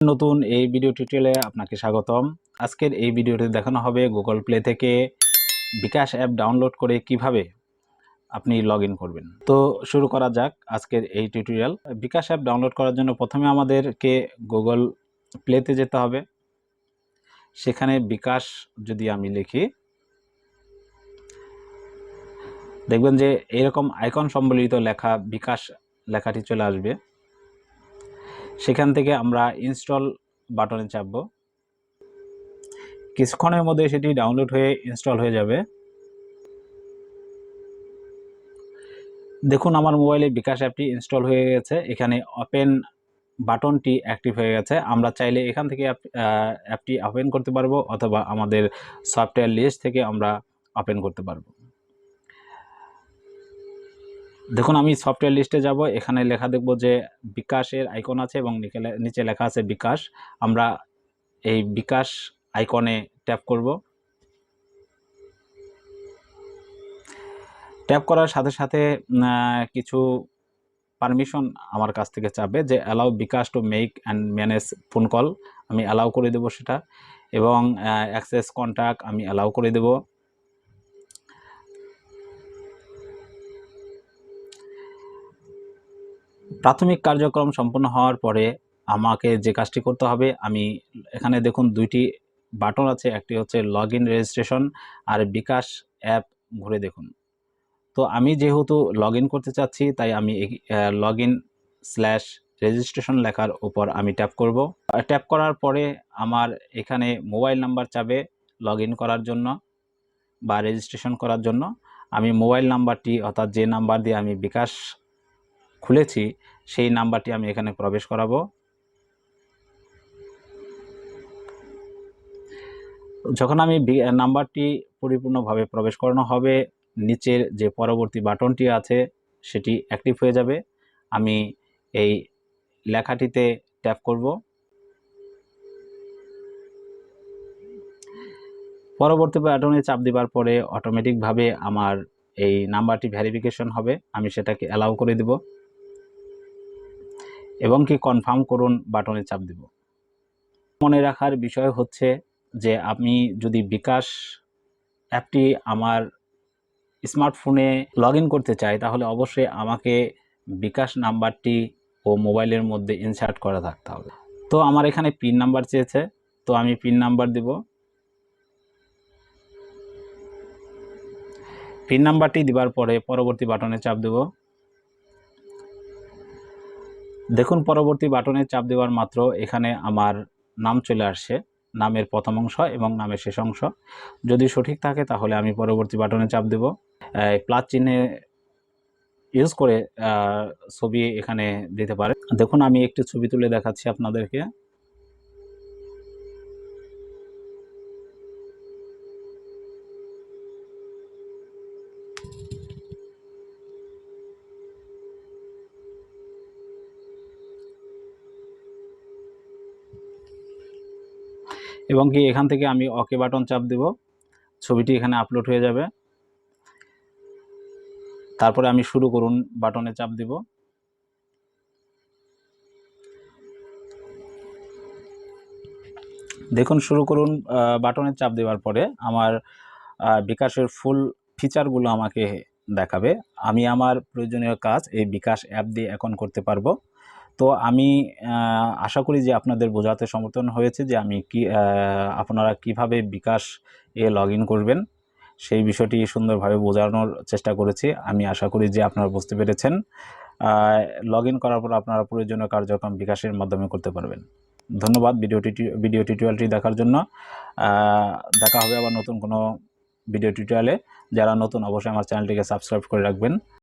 নতুন এই ভিডিও টিউটোরিয়ালে আপনাকে স্বাগতম। আজকের এই ভিডিওতে দেখানো হবে গুগল প্লে থেকে bKash অ্যাপ ডাউনলোড করে কিভাবে আপনি লগইন করবেন। তো শুরু করা যাক আজকের এই টিউটোরিয়াল। bKash অ্যাপ ডাউনলোড করার জন্য প্রথমে আমাদেরকে গুগল প্লেতে যেতে হবে। সেখানে bKash যদি আমি লিখি, দেখবেন যে এরকম আইকন সম্বলিত লেখা bKash লেখাটি চলে আসবে। সেখান থেকে আমরা ইনস্টল বাটনে চাপব। কিছুক্ষণের মধ্যে সেটি ডাউনলোড হয়ে ইনস্টল হয়ে যাবে। দেখুন আমার মোবাইলে bKash অ্যাপটি ইনস্টল হয়ে গেছে। এখানে ওপেন বাটনটি অ্যাক্টিভ হয়ে গেছে। আমরা চাইলে এখান থেকে অ্যাপটি ওপেন করতে পারবো অথবা আমাদের সফটওয়্যার লিস্ট থেকে আমরা ওপেন করতে পারবো। দেখুন আমি সফটওয়্যার লিস্টে যাব। এখানে লেখা দেখব যে bKash এর আইকন আছে এবং নিচে লেখা আছে bKash। আমরা এই bKash আইকনে ট্যাপ করব। ট্যাপ করার সাথে সাথে কিছু পারমিশন আমার কাছ থেকে চাবে যে allow bKash to make and manage phone call. আমি অ্যালাউ করে দেব সেটা, এবং অ্যাক্সেস কন্ট্যাক্ট আমি অ্যালাউ করে দেব। প্রাথমিক কার্যক্রম সম্পন্ন হওয়ার পরে আমাকে যে কাজটি করতে হবে, আমি এখানে দেখুন দুইটি বাটন আছে, একটি হচ্ছে লগইন রেজিস্ট্রেশন আর bKash অ্যাপ ঘুরে দেখুন। তো আমি যেহেতু লগইন করতে চাচ্ছি তাই আমি লগইন/রেজিস্ট্রেশন লেখার উপর আমি ট্যাপ করব। ট্যাপ করার পরে আমার এখানে মোবাইল নাম্বার চাবে লগইন করার জন্য বা রেজিস্ট্রেশন করার জন্য। আমি মোবাইল নাম্বারটি, অর্থাৎ যে নাম্বার দিয়ে আমি bKash খুলেছি সেই নাম্বারটি আমি এখানে প্রবেশ করাবো। যখন আমি নাম্বারটি পরিপূর্ণভাবে প্রবেশ করানো হবে, নিচের যে পরবর্তী বাটনটি আছে সেটি অ্যাক্টিভ হয়ে যাবে। আমি এই লেখাটিতে ট্যাপ করব। পরবর্তী বাটনে চাপ দেওয়ার পরে অটোমেটিকভাবে আমার এই নাম্বারটি ভেরিফিকেশন হবে। আমি সেটাকে অ্যালাউ করে দেব এবং কি কনফার্ম করুন বাটনে চাপ দেব। মনে রাখার বিষয় হচ্ছে যে আমি যদি bKash অ্যাপটি আমার স্মার্টফোনে লগইন করতে চাই তাহলে অবশ্যই আমাকে bKash নাম্বারটি ও মোবাইলের মধ্যে ইনসার্ট করা থাকতে হবে। তো আমার এখানে পিন নাম্বার চেয়েছে, তো আমি পিন নাম্বার দেব। পিন নাম্বারটি দেওয়ার পরে পরবর্তী বাটনে চাপ দেব। দেখুন পরবর্তী বাটনে চাপ দেওয়ার মাত্র এখানে আমার নাম চলে আসছে, নামের প্রথম অংশ এবং নামের শেষ অংশ। যদি সঠিক থাকে তাহলে আমি পরবর্তী বাটনে চাপ দেব। প্লাস চিহ্নে ইউজ করে ছবি এখানে দিতে পারে। দেখুন আমি একটি ছবি তুলে দেখাচ্ছি আপনাদেরকে। এবং কি এখান থেকে আমি ওকে বাটন চাপ দেব। ছবিটি এখানে আপলোড হয়ে যাবে। তারপরে আমি শুরু করুন বাটনে চাপ দেব। দেখুন শুরু করুন বাটনে চাপ দেওয়ার পরে আমার bKashের ফুল ফিচারগুলো আমাকে দেখাবে। আমি আমার প্রয়োজনীয় কাজ এই bKash অ্যাপ দিয়ে এখন করতে পারবো। তো আমি আশা করি যে আপনাদের বোঝাতে সমর্থন হয়েছে যে আমি আপনারা কিভাবে bKash এ লগইন করবেন সেই বিষয়টি সুন্দরভাবে বোঝানোর চেষ্টা করেছি। আমি আশা করি যে আপনারা বুঝতে পেরেছেন। লগইন করার পর আপনারা প্রয়োজনীয় কার্যক্রম bKashের মাধ্যমে করতে পারবেন। ধন্যবাদ ভিডিও টিউটোরিয়ালটি দেখার জন্য। দেখা হবে আবার নতুন কোনো ভিডিও টিউটোরিয়ালে। যারা নতুন অবশ্যই আমার চ্যানেলটিকে সাবস্ক্রাইব করে রাখবেন।